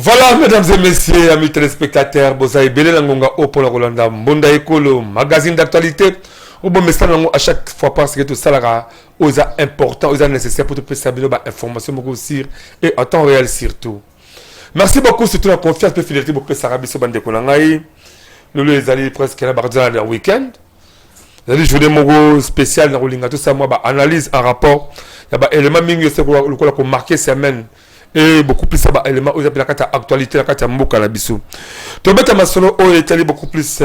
Voilà, mesdames et messieurs, amis téléspectateurs, Bozaï Belé Langonga, Opola Rolanda, Mbonda Ekolo, magazine d'actualité. Au bon message à chaque fois parce que tout ça là, aux important, aux nécessaire pour te savoir l'information aussi et en temps réel surtout. Merci beaucoup surtout la confiance et fidélité pour que ça rabisse au bande Konangaï. Nous les allons presque la barrière le week-end. Nous allons jouer des spécial dans Rolinga tout ça moi analyse en rapport. Il y a des éléments mingi c'est quoi qu'on marqué semaine. Et beaucoup plus ça élément aux appels la actualité la carte mboka na biso. To beta masolo o est beaucoup plus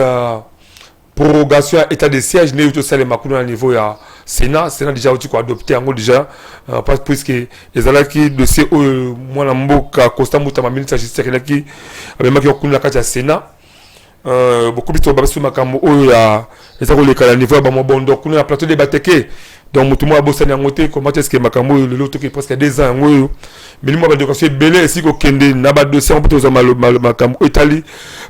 prorogation à état de siège né tout ça les makuna à niveau ya Sénat déjà outil ko adopté en déjà parce puisque les ala qui dossier moi na mboka Costa Muta ma ministre justice qui avec maki okuna carte ya Sénat beaucoup plus to babasu makambo o ya eza ko le kala niveau ba mo bondo kuna na plateau débat teke donc mutumo abosani ngote comment est-ce que makambo le loto qui presque 2 ans ngoyo mais moi de conseiller belé ici ko kende na ba dossier on peut aux makambo Italie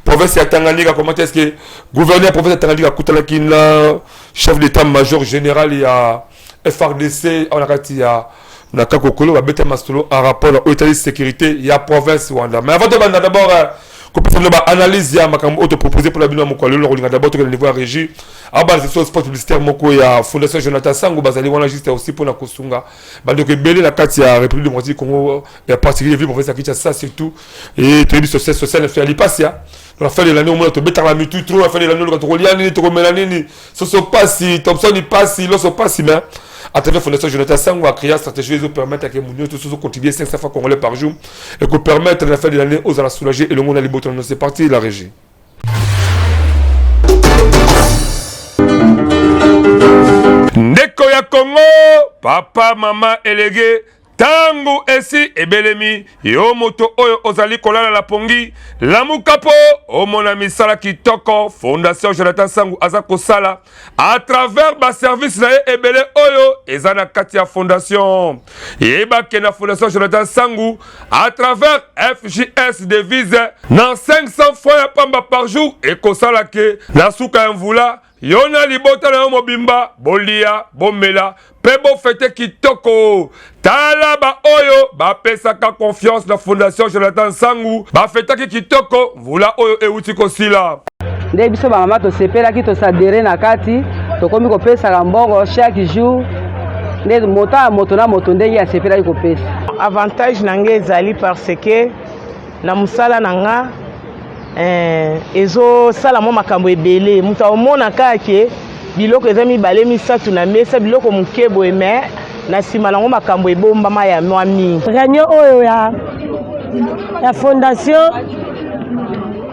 province ya Tanganyika comment est-ce que gouverneur province ya Tanganyika kutala kina chef d'état-major général ya FRDC on a kati ya na kakokolo ba beta masolo en rapport à Italie sécurité ya province Rwanda mais avant de d'abord qu'on peut faire analyse ya makambo auto proposé pour la bino moko le rolinga d'abord tout le niveau à régie aba c'est sport publicitaire moko ya fondation Jonathan Sango bazali wana juste aussi pour na kosunga bando ke belé la carte ya République démocratique Congo et en particulier ville professeur Kinshasa surtout et télé social fait alipasia la fin de l'année au moins to beta la mutu trop la fin de l'année le roliani to melanini so passe si Thompson il passe lo so passe mais à travers Fondation Jonathan Sango a créé une stratégie qui permettre à que les gens contribuent 500 fois congolais par jour et qui permettre à la fin de l'année aux à la soulager et le monde à libérer. C'est parti la régie. Ndeko ya Congo, papa, maman, élégué. Tango esi ebelemi yo moto oyo ozali kolala la pongi lamukapo o mona misala kitoko Fondation Jonathan Sango azako sala à travers ba service na ebele oyo ezana kati ya fondation yeba ke na Fondation Jonathan Sango à travers FJS devise na 500 fois pamba par jour et kosala ke na suka mvula yona libota na mobimba bolia bomela pebo fete kitoko tala ba oyo ba pesaka confiance na Fondation Jonathan Sango ba fete kitoko vula oyo euti kosila nde biso ba mama to sepela ki to sadere na kati to komi ko pesa mbongo chaque jour nde moto na moto ndenge ya sepela ki ko pesa avantage nange ezali parce que na musala nanga ezo sala mo makambo ebele muta omona kake biloko eza mibale misatu na mesa biloko mukebo eme na sima nango makambo ebomba ma ya mwami réunion oyo ya fondation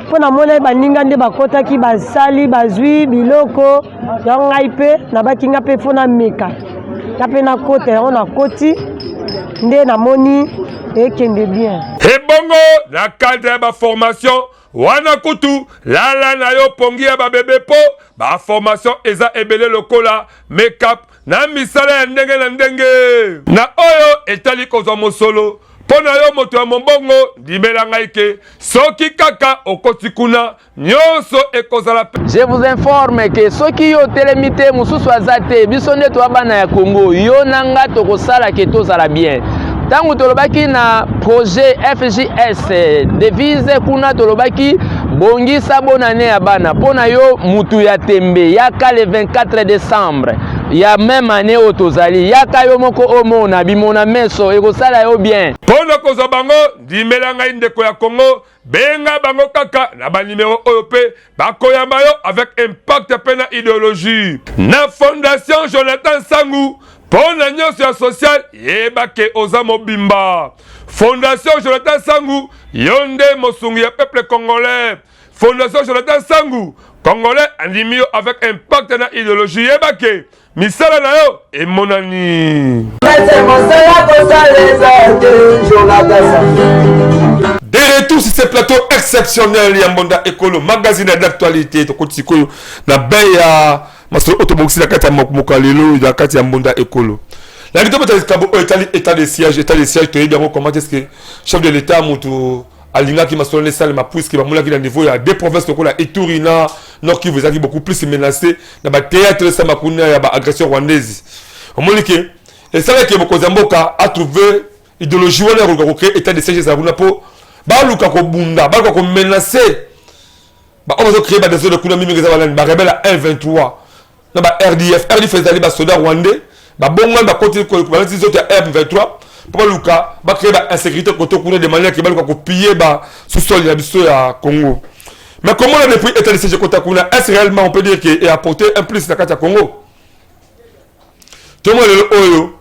pona mona baninga nde bakotaki basali bazwi biloko ya ngai pe na bakinga pe fona meka na pe na kota yango na koti nde na moni ekende bien ebongo na cadre ba formation wana kutu lala na yo pongi ya ba bébé po ba formation eza ebele lokola make-up na misala ya ndenge na ndenge na oyo etali kozwa mosolo pona yo moto ya mombongo ndimela ngai ke soki kaka okoti kuna nyonso ekozala. Je vous informe que soki yo telemite mususu azate biso nde to bana ya Congo yo nanga to kosala ke tozala bien. Tango tolobaki na projet FJS devise kuna tolobaki bongisa bonane ya bana pona yo mutu ya tembe yaka le 24 décembre ya même année otozali yaka yo moko omona bimona meso ekosala yo bien pona kozwa bango ndimela ngai ndeko ya Congo benga bango kaka na ba numéro oyo pe bakoyamba yo avec impact pe na idéologie na Fondation Jonathan Sango pona nyonso ya social yeba ke oza mobimba Fondation Jonathan Sango yonde mosungi ya peuple congolais Fondation Jonathan Sango congolais andimi yo avec impact na idéologie yeba ke misala na yo emonani de retour sur ce plateau exceptionnel ya Mbonda Ekolo magazine d'actualité to kotsikoyo na beya masolo autoboxi la kati ya mokalelo ya kati ya Mbonda Ekolo la kito bota kabo état de siège to yebi comment est-ce que chef de l'état mutu alinga ki masolo les salles ma puisque ba mula ki na niveau ya deux provinces to kola Ituri na Nord Kivu ezaki beaucoup plus menacé na ba théâtre sa makuna ya ba agression rwandaise omolike et ça que Bokozamboka a trouvé idéologie wana ko créer état de siège za kuna po baluka ko bunda baluka ko menacer on va créer des zones de kuna mimi ngeza balani ba rebelle à M23 na ba RDF ezali ba soda rwandais ba bongo ba côté ko ba les autres M23 pour baluka ba créer ba insécurité côté kuna de manière que baluka ko piller ba sous-sol ya biso ya Congo. Mais comment on a depuis état de siège côté kuna, est-ce réellement on peut dire qu'il a apporté un plus dans le Congo? Tout le monde est oyo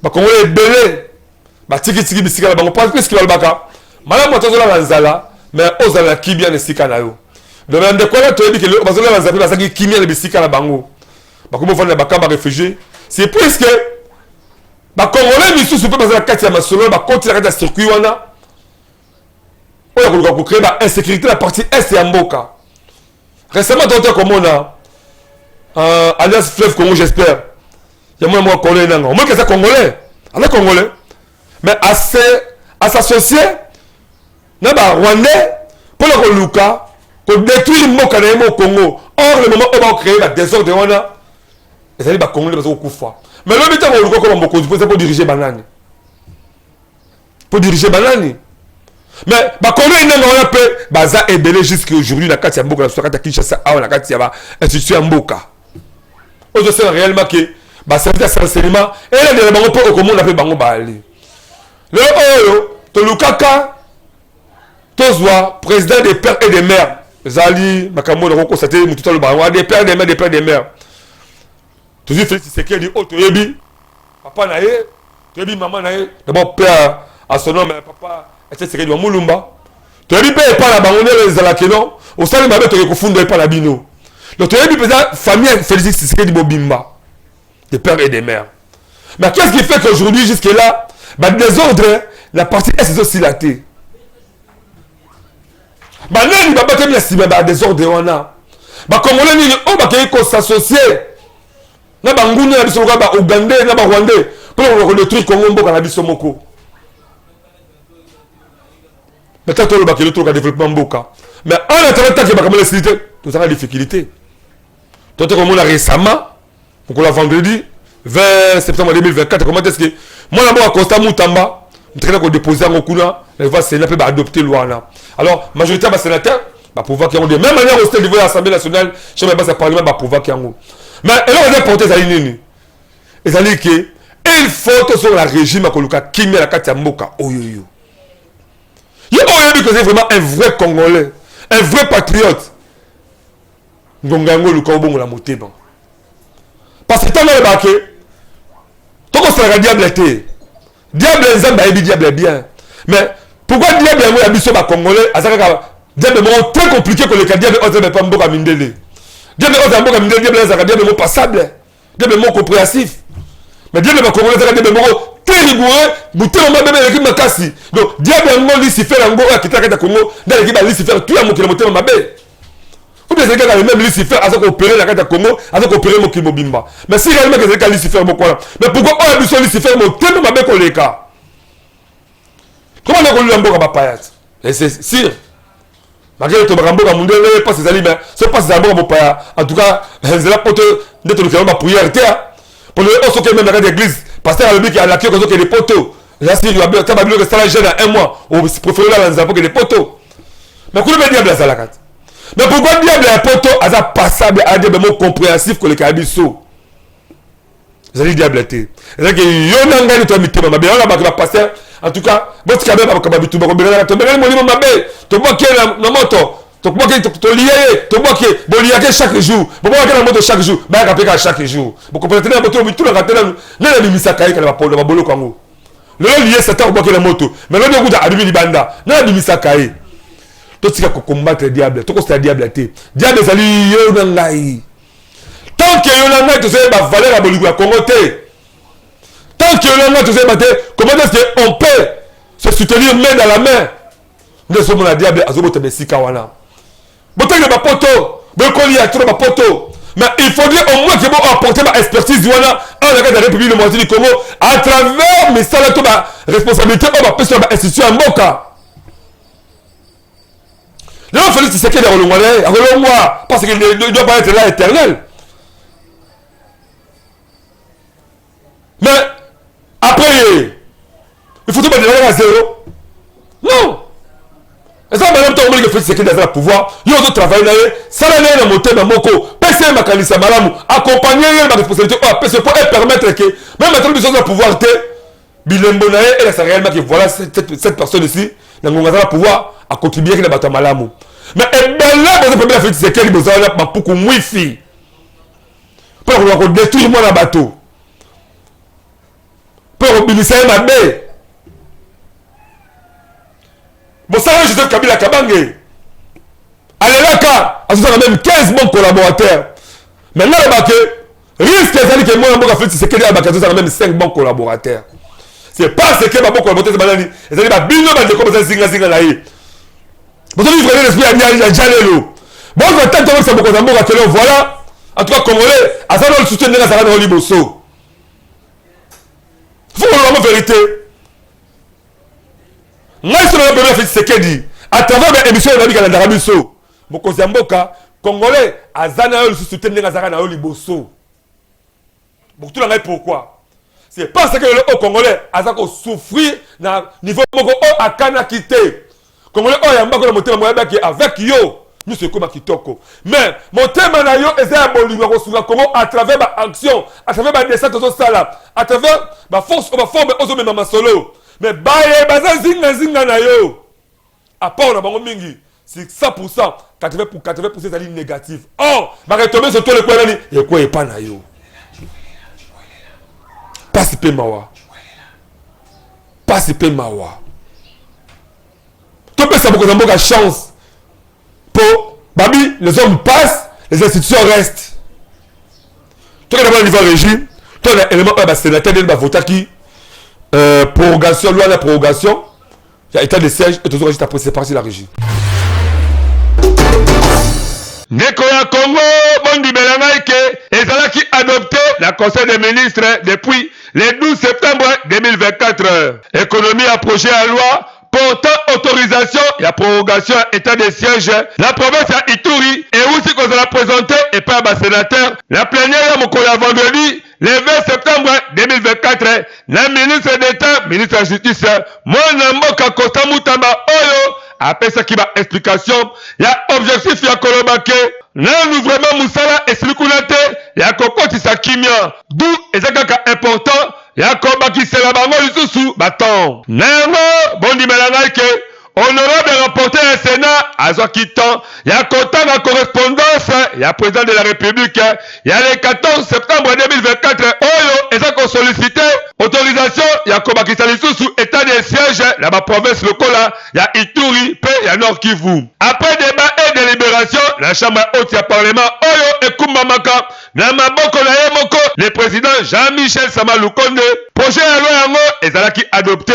ba Congo est belé ba tiki bisika la bango pas plus qu'il va le baka madame moto zola lanzala mais ozala kibia ne sika na yo de même de quoi tu dis que le bazola lanzala ba saki kimia ne bisika la bango ba ko fona ba kamba réfugié c'est presque ba congolais bisu super bazala kati ya masolo ba continue kati ya circuit wana oya ko créer ba insécurité la partie est ya mboka récemment docteur comme on a alias fleuve Congo j'espère il y a moi congolais nanga moi que ça congolais ala congolais mais à s'associer na ba rwandais pour le luka pour détruire mboka na mo Congo. Or le moment où on va créer la désordre wana ezali ba congolais bazo kufa mais le bitan ko luka ko mboko pour diriger banani mais ba congolais nanga wana pe baza ebele jusqu'à aujourd'hui na kati ya mboka na sokata Kinshasa a na kati ya ba institution ya mboka ozo c'est réellement que ba service de renseignement et là de bango po ko mona pe bango bali le oyo to lukaka tozwa président des pères et des mères zali makambo na ko constater mututa le bango des pères et des mères toujours Félix Tshisekedi o to yebi papa na ye to yebi maman na ye d'abord père à son nom mais papa Tshisekedi wa mulumba to yebi pe pa la bango ne les ala keno au sali mabe to ko fundo pa la bino le to yebi président famille Félix Tshisekedi bobimba des pères et des mères. Mais qu'est-ce qui fait qu'aujourd'hui, jusque-là, bah, désordre, la partie est aussi latée. Bah, non, bah, bah, si bah, désordre, on a. Bah, comme on a dit, on va s'associer. Na ba nguna na biso ba Ougandais na ba Rwandais pour le truc Congo mboka na biso moko. Mais tant que le bakelo truc à développement mboka. Mais en attendant que ba comme les tout ça la difficulté. Toi comme on a récemment pour la vendredi 20 septembre 2024 comment est-ce que moi d'abord constat Moutamba train de déposer en okuna les va sénat peut adopter loi là alors majorité ba sénateur ba pouvoir qui ont de même manière au niveau de l'Assemblée nationale chez ba ça parlement ba pouvoir qui ont mais elle on a porté ça nini et ça dit que il faut que sur la régime ko luka kimi la kati ya mboka oyoyo yo oyoyo que c'est vraiment un vrai Congolais un vrai patriote ngongango luka obongo la moteba. Parce que tant que le baquet, tant que c'est la diable était, diable est diable bien. Mais pourquoi diable est habitué à Congolais, à diable est très compliqué que le diable est pas mboka mindele. Diable est mboka mindele, diable est passable, diable est compréhensif. Mais diable est Congolais, diable est très rigoureux, bouté au bébé l'équipe makasi. Donc diable est Lucifer en Congo qui t'a Congo, dans l'équipe Lucifer tout le monde qui le monté dans ma baie. Ou bien c'est que même Lucifer a opéré la carte Congo, a opéré mon Kimobimba. Mais si réellement que c'est que Lucifer mon quoi. Mais pourquoi on a besoin de Lucifer mon thème ma beko les cas. Comment on a connu l'ambo à payat? Et c'est sûr. Malgré que Rambo a mondé pas ses aliments, c'est pas ses ambo à payat. En tout cas, c'est la pote d'être le calme à prière terre. Pour le haut que même dans l'église, pasteur a le but qui a la queue comme des poteaux. Là si tu as bien tabac que ça la gêne à un mois, ou préféré là dans un peu que des poteaux. Mais comment diable à la carte? Mais pourquoi diable est poteau à passable à des mots compréhensifs que le cabisso? Vous allez diable été. C'est que yonanga ni toi mitema ma bien on va passer en tout cas votre cabinet va comme habitu ba ko bela to bela mo ni ma be to bo ke na moto to bo ke to lié to bo ke bo lié chaque jour bo bo ke na moto chaque jour ba ka peka chaque jour bo ko peut-être na moto bitu na katela na na bimisa kai kala ba polo ba bolo kwango le lié c'est ta bo ke na moto mais le goût adibi libanda na bimisa kai. Tout ce qui a combattre le diable, tout ce qui est diable été. Diable sali yonangai. Tant que yonangai tu sais ba valeur à Bolivie à Congo té. Tant que yonangai tu sais ba comment est-ce qu'on peut se soutenir main dans la main. Nous sommes la diable azobo te besika wana. Botango ba poto, bokoli a trop ba poto. Mais il faudrait au moins que vous apporter ma expertise wana en la République démocratique du Congo à travers mes salaires ma responsabilité on va passer à institution en Mboka. Là, il fallait que c'est qu'il y a moi parce qu'il ne doit pas être là éternel. Mais après, il faut tout mettre à zéro. Non. fait ce qui est dans le pouvoir, il y a d'autres travail là, ça là est dans mon thème moko, PC makanisa malamu, accompagner ma responsabilité pour permettre que même maintenant besoin de pouvoir te bilembo na et là c'est réellement que voilà cette personne ici dans mon pouvoir à contribuer que la bata malamu. Mais ben là dans le premier fait c'est qu'il besoin là pour qu'on wifi. Pour détruire moi la bateau. Pour mobiliser ma baie. Bon, ça, je suis Kabila Kabangé. Allez là, car, on a même 15 bons collaborateurs. Maintenant, le risque que moi, c'est que on a même 5 bons collaborateurs. C'est pas ce que les bons collaborateurs, c'est que les bons collaborateurs, c'est que les vous avez vu l'esprit à Djalelo. Bon, je vais attendre que ça me concerne à Télé. Voilà. En tout cas, Congolais, à ça, on le soutient de la Sarah de Liboso. Il faut qu'on ait la vérité. Moi, je suis le premier fait ce qu'il dit. À travers l'émission de la vie de la Bisso, Mokozamboka, Congolais, à Zana, le soutient de la Sarah de Liboso. Pour tout le monde, pourquoi? C'est parce que le Congolais a souffert à niveau à Kana quitté. Congolais oyamba ko motema moyeba ki avec yo nous c'est comme kitoko mais motema na yo eza bolingo ko sunga Congo à travers ba action à travers ba descente to sala à travers ba force ba forme ozo mema masolo mais baye baza zinga na yo à part na bango mingi c'est 100% 80% ça ligne négative or ba retomber sur tout le quoi nani et quoi pas na yo participer mawa ça beaucoup de chance pour Babi, les hommes passent, les institutions restent. Tout le monde au niveau régime, tout l'élément sénateur de voter qui prorogation, loi de la prorogation, il y a état de siège et toujours juste après c'est parti la régie. Nekoya Congo, Bondi Belangaike, et ça qui adopté la Conseil des ministres depuis le 12 septembre 2024. Économie approchée à loi. Portant autorisation et la prorogation état de siège, la province à Ituri et aussi qu'on a présenté et par le sénateur, la plénière à vendredi, le 20 septembre 2024, la ministre d'État, ministre de la Justice, Mwana Costa Moutamba Oyo, après ça qui va explication, il y a objectif, il y a Kolobake, là nous vraiment Moussala et Silikunate, il y a Kokoti Sakimia, d'où est important. Yakoba qui se la bango lisusu baton. Nango bondi melangaike honorable rapporteur du Sénat Azokitan Yakota la correspondance ya président de la République ya le 14 septembre 2024 oyo eza ko sollicité autorisation Yakoba qui lisusu état de siège la province locale ya Ituri pe ya Nord Kivu. Après débat et délibération la chambre haute ya parlement oyo ekumbamaka na maboko na ye moko le président Jean-Michel Sama Lukonde projet ya loi yango ezalaki adopté.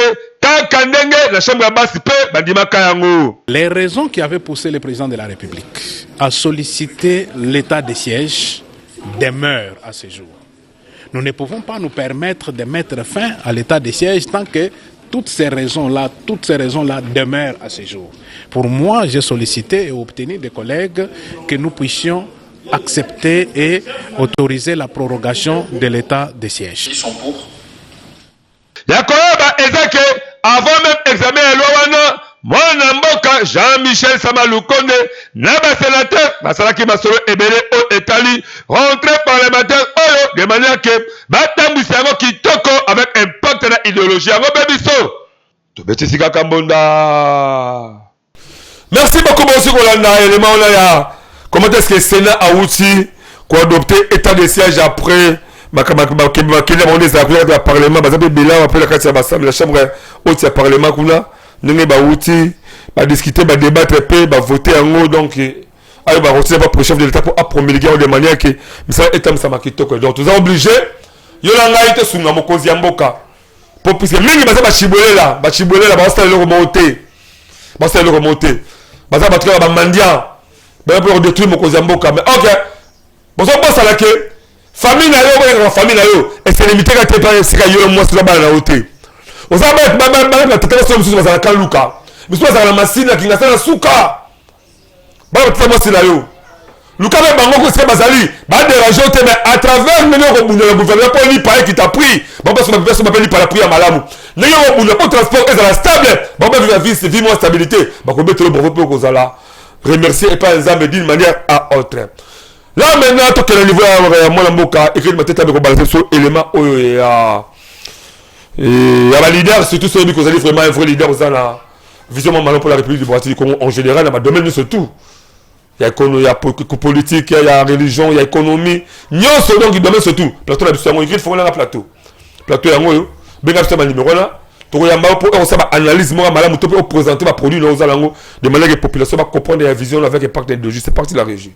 Les raisons qui avaient poussé le président de la République à solliciter l'état de siège demeurent à ce jour. Nous ne pouvons pas nous permettre de mettre fin à l'état de siège tant que toutes ces raisons-là demeurent à ce jour. Pour moi, j'ai sollicité et obtenu des collègues que nous puissions accepter et autoriser la prorogation de l'état de siège. Ils sont pour. Avant même examen à l'Owana, mon mboka Jean-Michel Samaloukonde, Naba sénateur, Basalaki Masolo Ebele au Etali, rentré parlementaire Oyo, de manière que Batambusiango Kitoko avec impact dans l'idéologie. Bebiso. Tobetisika Kambonda. Merci beaucoup, monsieur Kolanda. Élément là, comment est-ce que le Sénat a outil pour adopter état de siège après? La Parlement, la chambre haute du Parlement, nous avons discuté, débattre, voter en haut, donc, le chef de l'État pour promulguer de manière que ça est un samakito. Donc, nous sommes obligés, nous avons été Mboka. Puisque même si nous avons chibolé là, nous remonter. Nous avons remonter. Nous avons mandiant. Nous avons détruit Mboka. Mais ok, nous avons pensé à la famille na yo famille na yo et c'est limité ka te pas sika yo moi sur bana na hoté on va mettre na tata so musu bazala kaluka musu bazala masina kinga sana suka ba tata moi sina yo luka ba bango ko sika bazali ba déranger te mais à travers menyo ko bunda le gouvernement pour ni paye qui t'a pris ba pas so ba personne m'appelle par la prière malamu nenyo ko bunda pour transport ezala stable ba ba vie moi stabilité ba ko mettre le bon pour ko zala remercier et pas Nzambe d'une manière à autre. Là maintenant, tout que le niveau à moi l'amboka écrit ma tête avec balancer sur élément et à leader surtout ceux qui ont vraiment un vrai leader dans la vision malin pour la République du Brazzaville en général dans le domaine surtout. Il y a politique, il y a religion, il y a économie. Nous sommes donc domaine surtout. Plateau la biso écrit faut la plateau. Plateau yango benga biso numéro là. To yamba pour on ça analyse moi malamu to pour présenter ma produit dans ozalango de manière que la population va comprendre la vision avec impact de juste c'est parti de la régie.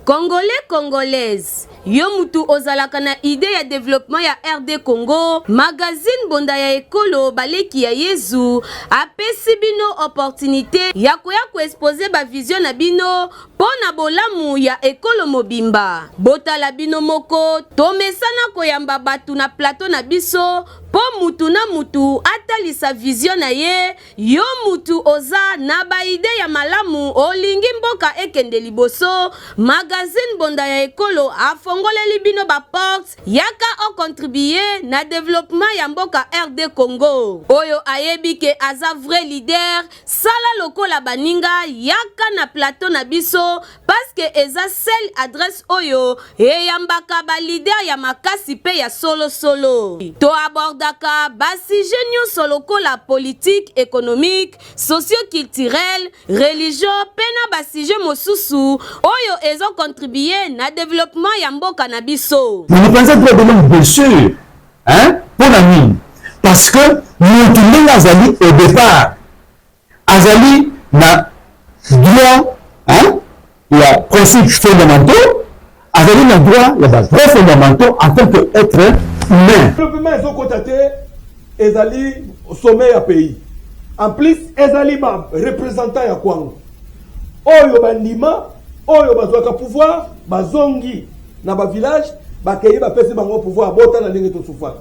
Congolais, Congolaises, yo mutu ozalaka na idée ya développement ya RD Congo, magazine bonda ya ekolo baleki ya Yezu, apesi bino opportunité ya koya exposer ba vision na bino pona bolamu ya ekolo mobimba. Botala bino moko, tomesana koyamba batu na plateau na biso, po mutu na mutu atalisa vision na ye, yo mutu oza na ba idée ya malamu olingi mboka ekende liboso, magazine bonda ya ekolo afongoleli bino ba porte yaka o contribuer na développement ya mboka RD Congo. Oyo ayebi ke aza vrai leader, sala lokola baninga yaka na plateau na biso parce que eza seule adresse oyo eyambaka ba leader ya makasi pe ya solo solo. To abordaka basi genio solo kola politique, économique, socio-culturel, religion, pena basi je mosusu oyo ezo contribuer na développement ya mboka na biso. Vous pensez très bien, bien sûr, hein, pour la mine, parce que nous tournons Azali au départ. Azali n'a droit, hein, il y a principes fondamentaux, Azali n'a droit, il y a des vrais fondamentaux en tant qu'être humain. Le développement est constaté, Azali au sommet du pays. En plus, Azali ma représentant ya Kwango. Oyo bandima, oyo bazwaka pouvoir, bazongi na ba village, bakeye ba pesi bango pouvoir bota na ndenge to soufa.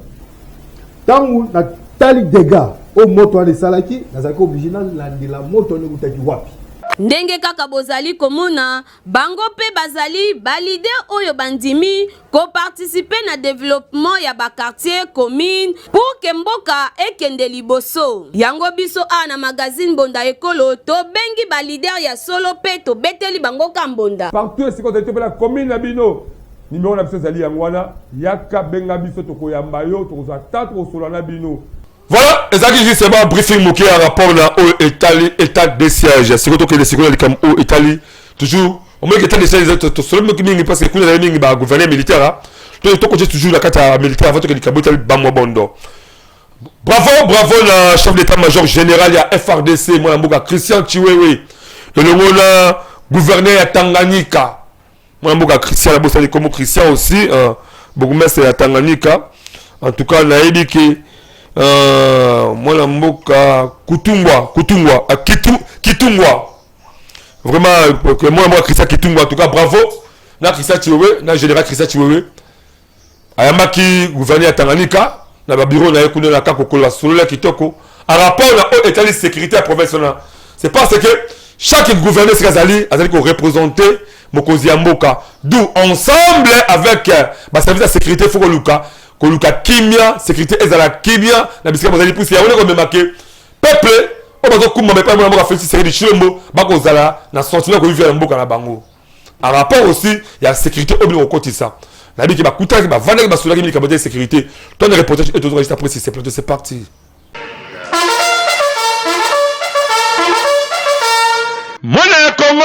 Tangu na tali dégâts au moto ali salaki, nazaki obligé na landila moto ne kutaki wapi. Ndenge kaka bozali komona, bango pe bazali balide oyo bandimi ko participer na développement ya ba quartier commune pour que mboka ekende liboso. Yango biso na magazine bonda ekolo to bengi ba leader ya solo pe to beteli bango kambonda. Partout c'est quand la commune na bino. Numéro na biso zali yangwana yaka benga biso to koyamba yo to za tatu solo na bino. Voilà, exactement justement un briefing moqué en rapport à l'état des sièges. C'est que les sécurités comme au Italie toujours au moins que l'état des sièges tout seul mais parce que quand les mingi ba gouvernement militaire tout côté toujours la carte militaire avant que les kabota bamo bondo. Bravo le chef d'état-major général ya FRDC moi mboka Christian Chiwewe. Le ngona gouverneur ya Tanganyika. Moi mboka Christian la bossa comme Christian aussi bourgmestre ya Tanganyika. En tout cas nayebi ki moi mboka Kitungwa vraiment que moi Christian Kitungwa en tout cas bravo na Christian Chiwewe na général Christian Chiwewe ayamaki gouverneur ya Tanganyika na ba bureau na ekuna na kakokola solo la kitoko en rapport na état de sécurité à province na c'est parce que chaque gouverneur azali ko représenter mokozi ya mboka d'où ensemble avec ba service de sécurité faut koluka kimia sécurité ezala kimia na bisika bazali pousse ya wona ko memake peuple o bazo kuma mais pas mboka Félix Tshisekedi Tshilombo bako zala na sentiment ko vivre na mboka na bango en rapport aussi il y a sécurité obligé au côté ça na biki ba kutaki ba vanda ba sulaki milika de sécurité ton reportage et tout juste après c'est parti. Mwana Congo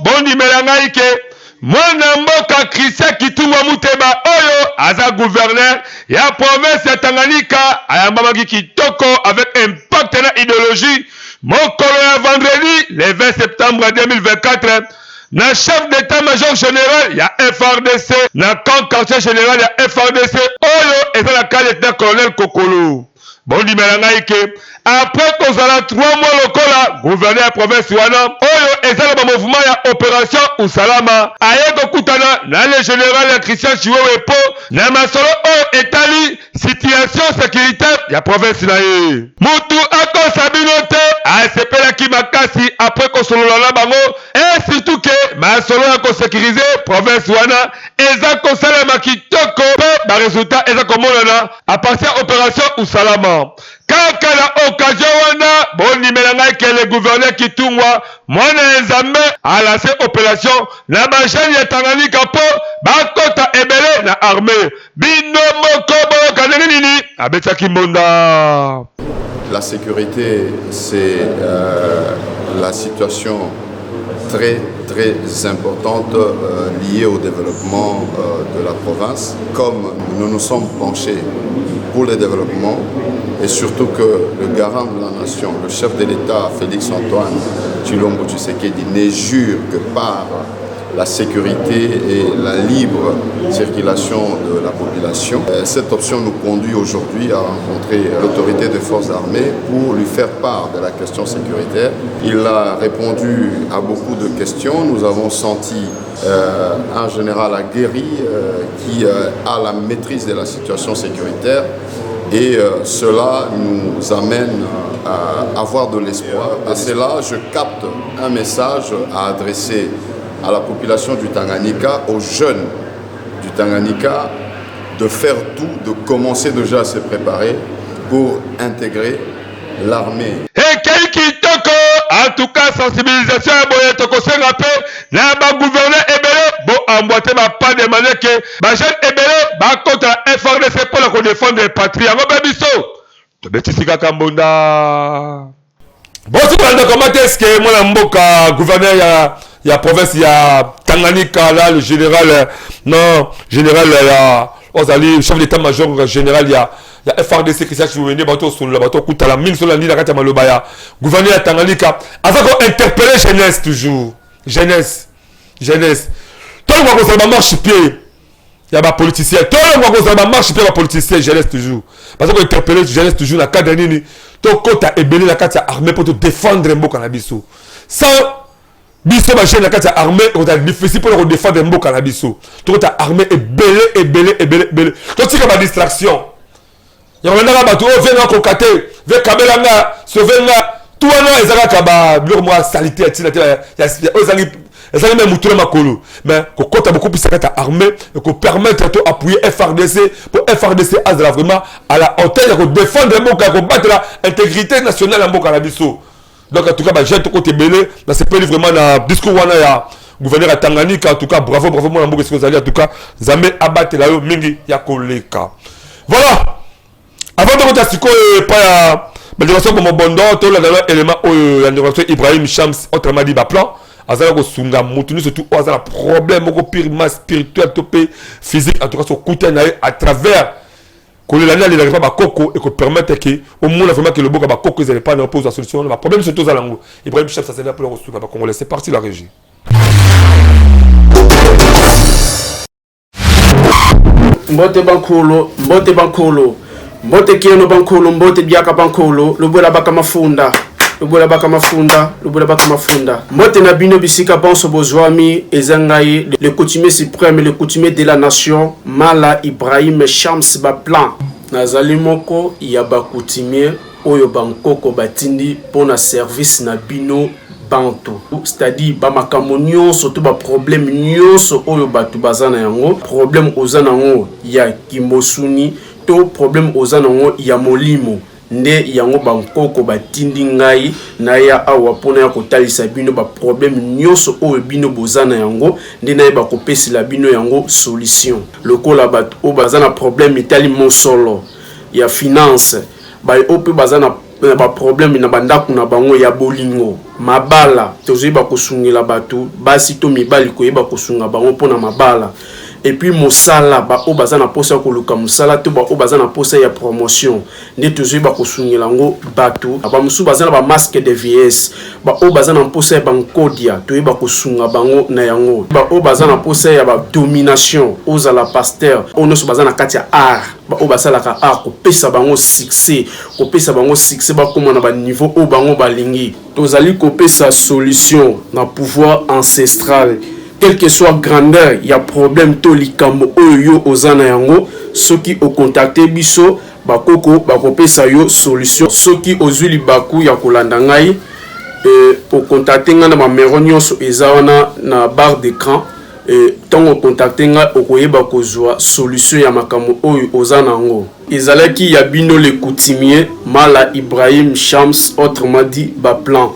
bondi melangaike mwana mboka Christian Kitungwa Muteba oyo aza gouverneur ya province ya Tanganyika ayambamaki kitoko avec impact na idéologie mokolo ya vendredi le 20 septembre 2024 na chef d'état-major général ya FRDC na camp quartier général ya FRDC oyo eza na ka lieutenant colonel Kokolo bondi melangaike après kozala 3 mois lokola gouverneur ya province wana oyo ezala ba mouvement ya opération Usalama aye kokutana na le général ya Christian Chiwewe po na masolo oyo etali situation opération sécuritaire ya province na ye. Mutu akosa bino te asepelaki makasi après kosolola na bango et surtout que masolo ya kosécuriser province wana eza kosalema kitoko pe baresultat eza komonana à partir opération Usalama. Kaka na occasion wana bonimela ngai ke le gouverneur Kitungwa mwana nzambe a lancé opération na bajani ya Tanganyika po bakota ebele na armée bino moko boyoka nini abetaki mbonda. La sécurité, c'est la situation très importante liée au développement de la province. Comme nous nous sommes penchés pour le développement et surtout que le garant de la nation, le chef de l'État, Félix-Antoine Tshilombo Tshisekedi, ne jure que par la sécurité et la libre circulation de la population. Cette option nous conduit aujourd'hui à rencontrer l'autorité des forces armées pour lui faire part de la question sécuritaire. Il a répondu à beaucoup de questions. Nous avons senti un général aguerri qui a la maîtrise de la situation sécuritaire et cela nous amène à avoir de l'espoir. À cela, je capte un message à adresser à la population du Tanganyika, aux jeunes du Tanganyika, de faire tout, de commencer déjà à se préparer pour intégrer l'armée. En tout cas, sensibilisation à Boye Tokosenga pe na ba gouverneur ebele bo emboîter ba pas demander que ba jeune ebele ba contre FRDC pour la défendre les patries. Ngo bebiso. To betisi kaka mbonda. Bon, tu vas comment est-ce que moi mboka gouverneur ya province ya Tanganyika là le général Ozali chef d'état-major général ya FRDC Christian Chiwenye bato solo bato kutala mine solo ndi na kati ya maloba ya gouverneur ya Tanganyika afin ko interpeller jeunesse toujours jeunesse tout le monde ko marche pied ya ba politicien tout le monde ko marche pied ba politicien jeunesse toujours parce que interpeller jeunesse toujours na cadre nini to kota ebele na kati ya armée pour te défendre mboka na biso sans biso ba jeune na kati ya armée on a difficile pour défendre mboka na biso to kota armée ebele to tika ba distraction ya wana ba to venga ko kate ve kabela nga sauver nga tout wana ezaka ka ba biloko mo salité ya tina ya ozangi ezali même mutura makolo mais ko kota beaucoup plus kata armée et ko permettre to appuyer FRDC pour FRDC azala vraiment à la hauteur de défendre mboka ko battre l'intégrité nationale mboka na biso. Donc en tout cas, j'ai tout côté belé, là c'est pas vraiment dans discours wana ya gouverneur à Tanganyika. En tout cas, bravo moi mboka ce que vous allez en tout cas, zamé abattre là yo mingi ya koleka. Voilà. Avant de rentrer siko pas ya déclaration comme bondo, tout là élément la déclaration Ibrahim Shams autrement dit ba plan, azala ko sunga mutuni surtout azala problème ko pire spirituel topé physique en tout cas so côté na à travers que l'année elle n'arrive pas à Coco et que permettre que au moins vraiment que le Boka Coco ils n'allaient pas pose la solution. Le problème c'est tous à l'angle. Ibrahim Chef ça c'est là pour le ressources congolais. C'est parti la régie. Mbote bankolo, mbote kieno bankolo, mbote biaka bankolo, lobola baka mafunda. Mbote na bino bisika bonso bozwami ezangai le coutumier suprême, le coutumier de la nation, Mala Ibrahim Shams ba plan. Nazali moko ya ba coutumier oyo bankoko batindi pona service na bino bantu. C'est-à-dire ba makambo nyonso to ba problème nyonso oyo batu bazana yango, problème ozana ngo ya kimosuni to problème ozana ngo ya molimo. Nde yango bankoko batindi ngai na ya awa pona ya kotalisa bino ba problème nyonso oyo bino bozana yango nde na ba kopesi la bino yango solution lokola bat o bazana problème itali mosolo ya finance ba ope bazana ba problème na bandaku na bango ya bolingo mabala tozo ba kosungela batu basi to mibali ko yeba kosunga bango pona mabala. Et puis mosala ba o bazana posa ko luka mosala to ba o bazana posa ya promotion ne toujours ba ko sungela ngo batu ba musu bazana ba masque de vieillesse ba o bazana posa ya bankodia to ba ko sunga bango na yango ba o bazana posa ya ba domination oza la pasteur ono so bazana katia art ba o basala ka art ko pesa bango succès ba koma na ba niveau o bango balingi tozali ko pesa solution na pouvoir ancestral. Quelle que soit grandeur, il y a problème to likambo oyo ozana yango, ceux qui ont contacté biso bakoko bakopesa yo solution soki ozwi libaku ya kolanda ngai ocontacte nga na mamero nyonso eza wana na barre d'écran ntango ocontacte nga okoyeba kozwa solution ya makambo oyo oza nango. Ezalaki ya bino le coutumier Mala Ibrahim Shams, autrement dit Baplan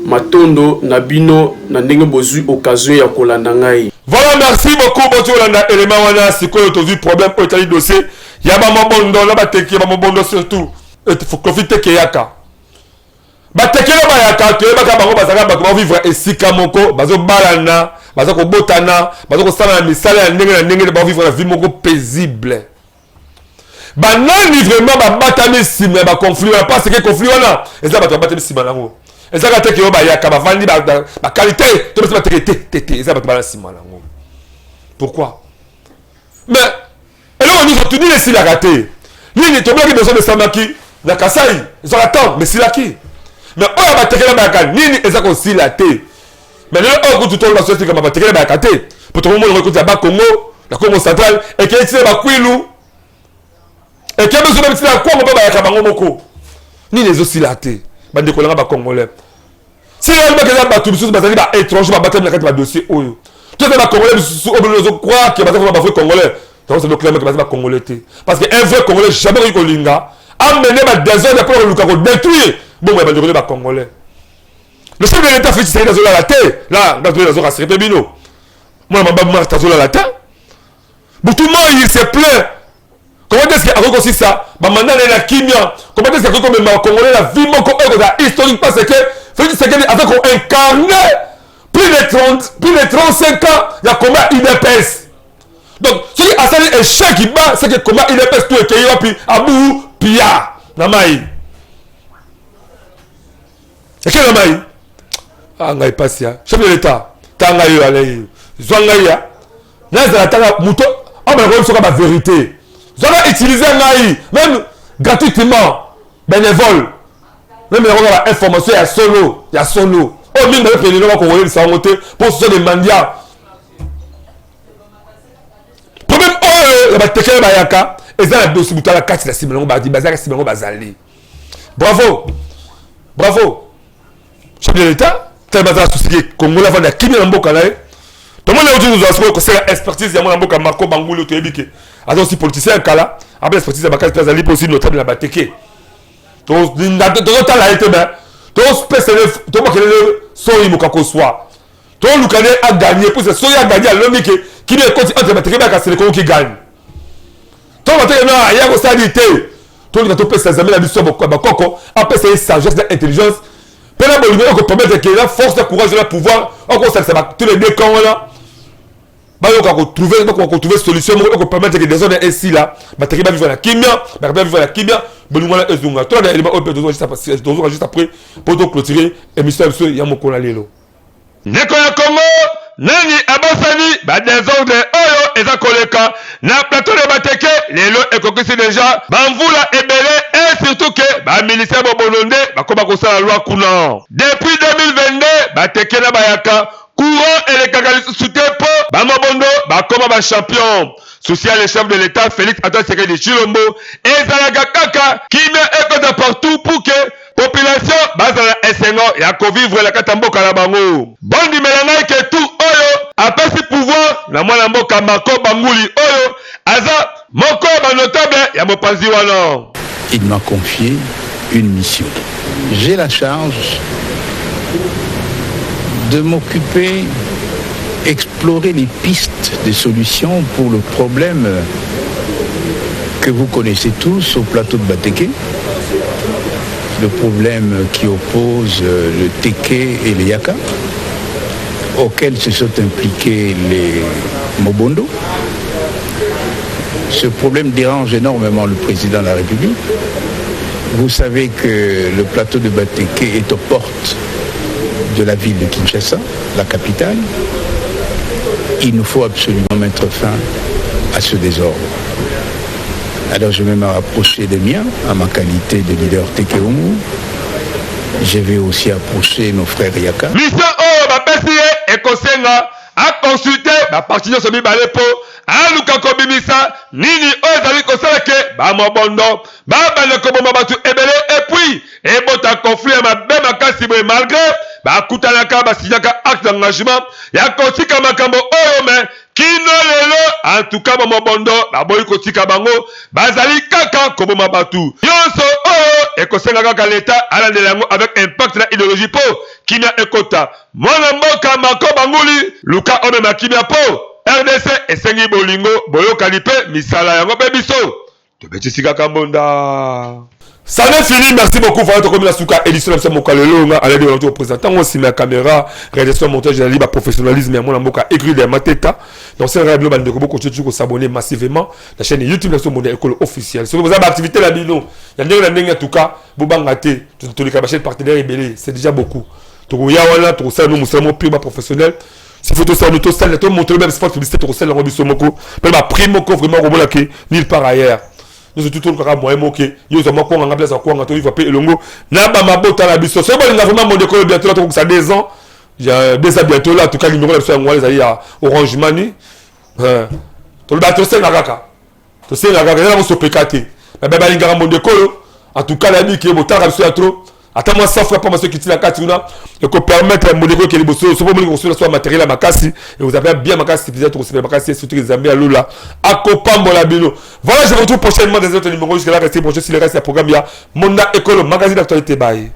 matondo na bino na ndenge bozwi occasion ya kolanda ngai. Voilà, merci beaucoup boto olanda élément wana sikoyo tozu problème au tali dossier ya ba mobondo na bateki ba mobondo surtout faut profiter ke yaka bateki na ba yaka to ba bango bazaka ba vivre esika moko bazo balana bazo ko botana bazo ko sala na misala ya ndenge ba vivre la vie moko paisible. Banani vraiment ba batami sima ba conflit parce que conflit wana eza ba batami sima nango. Eza ka teki yo ba yaka ba vandi ba qualité to ba teki eza ba ba sima nango. Pourquoi? Mais et là on nous a tenu les silagaté. Ni to bloqué besoin de samaki na Kasai, ils ont attend mais silaki. Mais on va teki ba yaka nini eza ko silaté. Mais là on tout la société comme ba teki ba yaka té. Pour tout le monde recouter ba Congo, la Congo centrale et qui est ba Kwilu. Et qui a besoin de mettre la Congo ba yaka bango moko. Ni les oscillatés. Bande kolanga ba Congolais. Si réellement que ça ba tout biso ba ba étranger ba battre na kati ba dossier oyo. Tout ça ba Congolais sous obligeons croire que ba ba Congolais. Donc c'est le clair que ba Congolais té. Parce que un vrai Congolais jamais eu kolinga amener ba désordre pour le Lukaku détruire. Bon ba de ba Congolais. Le chef de l'État fait c'est dans la terre. Là, dans la zone rassurée bino. Moi ma marta sur la terre. Boutouma il se plaint. Comment est-ce qu'il a reconnu ça? Maintenant, il y a la kimia. Comment est-ce qu'il a reconnu le Congolais la vie historique parce que Félix Tshisekedi a incarné plus de 35 ans il y a combat UDPS. Donc, ce qui a sali échec qui bat, c'est que combat UDPS tout est cueilli puis Abou Pia Namaï. C'est quel Namaï? Ah, ngai passe ya. Chef de l'État, tanga yo allez. Zwanga ya. Nazala tanga muto. Ah, mais on sera la vérité. Ils ont utilisé même gratuitement, bénévole. Même les informations, il y a solo. Oh, même les présidents qu'on voit, ils sont montés pour ce des mandias. Problème, oh, la bataille de Bayaka, ils ont dossier pour la carte de la Simelon Badi, Bazar Simelon Bazali. Bravo. Bravo. Chef de l'État, tel bazar souci Congolais avant de qui vient en Bokalaï. Tout le monde aujourd'hui nous a que c'est l'expertise de mon Marco Bangoulou Tébike. Alors aussi politicien kala, après l'expertise de Bakal Tazali pour aussi notable la Bateke. Donc dans la été ben, donc spécial, donc que son imokako soit. Donc Lukane a gagné pour ce soya a gagné à l'homme qui est continue entre Bateke et c'est le Congo qui gagne. Donc maintenant il y a une stabilité. Donc il va topper ses amis la mission Bakoko, après c'est sagesse et intelligence. Pendant que Bolivie peut permettre que la force, le courage et le pouvoir, encore ça va tous les deux camps là. Bah on va trouver solution pour permettre que des zones ici là, bah tu vas vivre la kimia, bah tu vas vivre la kimia, Bolivie là ezunga. Toi là il va juste après pour clôturer émission sur Yamoko la lelo. Nekoya Congo nani abasani ba désordre oyo eza koleka na plateau de Bateke lelo ekokisi déjà bamvula ebele et surtout que ba militaire bobononde bakoma kosala loi kuna depuis 2022 Bateke na bayaka courant et les cagalis soutien po bamobondo bakoma ba champion social le chef de l'État Félix Antoine Tshisekedi Tshilombo ezalaga kaka kimia ekota partout pour que population bazala esengo ya kovivre la katamboka na bango bondi melanga ke tout oyo apesi pouvoir na mwana mboka Marco Bangouli oyo aza moko ba notable ya mopanzi wana. Il m'a confié une mission. J'ai la charge de m'occuper, explorer les pistes de solutions pour le problème que vous connaissez tous au plateau de Bateke. Le problème qui oppose le Teke et les Yaka, auxquels se sont impliqués les Mobondo. Ce problème dérange énormément le président de la République. Vous savez que le plateau de Bateke est aux portes de la ville de Kinshasa, la capitale. Il nous faut absolument mettre fin à ce désordre. Alors je vais me rapprocher des miens, à ma qualité de leader Tekeomu. Je vais aussi approcher nos frères Yaka. Mission O, Bapesi et Kosenga, a consulté ba partenaire so mibale po aluka kobimisa nini ozali kosala ke ba mobondo ba bale ko bomba batu ebele et puis ebota conflit ya mabe makasi boye malgré ba kutanaka ba signaka acte d'engagement ya kotika makambo oyo me kino lelo en tout cas ba mobondo ba boyi kotika bango bazali kaka ko bomba batu yonso oyo ekosenga kaka l'État alandela yango avec impact na idéologie po kina ekota mwana mboka mako banguli luka ome makibia po RDC esengi bolingo boyokani pe misala yango pe biso tobetisi kaka mbonda. Ça n'est fini, merci beaucoup. Voilà, comme la souka édition de Mokalelo, à l'aide de notre représentant, on s'y met la caméra, réalisation, montage, la libre professionnalisme, et mon amour, écrit des mateta. Donc, c'est un règle global de Kobo, continuez de s'abonner massivement. La chaîne YouTube, la chaîne école officielle. Si vous avez activité là, bino, il y a des gens en tout cas, vous bangate, tous les cabachets partenaires et c'est déjà beaucoup. Donc, il y a un autre, ça, nous, nous purement professionnels. Si vous avez un autre, ça, vous montrez même sport publicité, vous avez un autre, vous avez un primo, vraiment, nulle part ailleurs. Nous tout le cas moyen moqué yo za mako nga place kwa nga to va payer longo na ba mabota la biso so ba nga vraiment mon décolle bientôt là ça 2 ans j'ai déjà bientôt là en tout cas numéro la so ngwa les à Orange Money to le bateau c'est la gaga là mo so pekate ba ba nga mon décolle en tout cas la bi qui est botara biso ya trop attends-moi ça fera pas moi ce qui tient la carte là et que permettre mon décolle qui est bosso so pas mo soit matériel à makasi et vous avez bien makasi peut-être aussi makasi surtout les amis à lola akopambo la bino. Voilà, je vous retrouve prochainement dans des autres numéros jusqu'à là restez proches si le reste du programme il y a Monda École magazine d'actualité bye.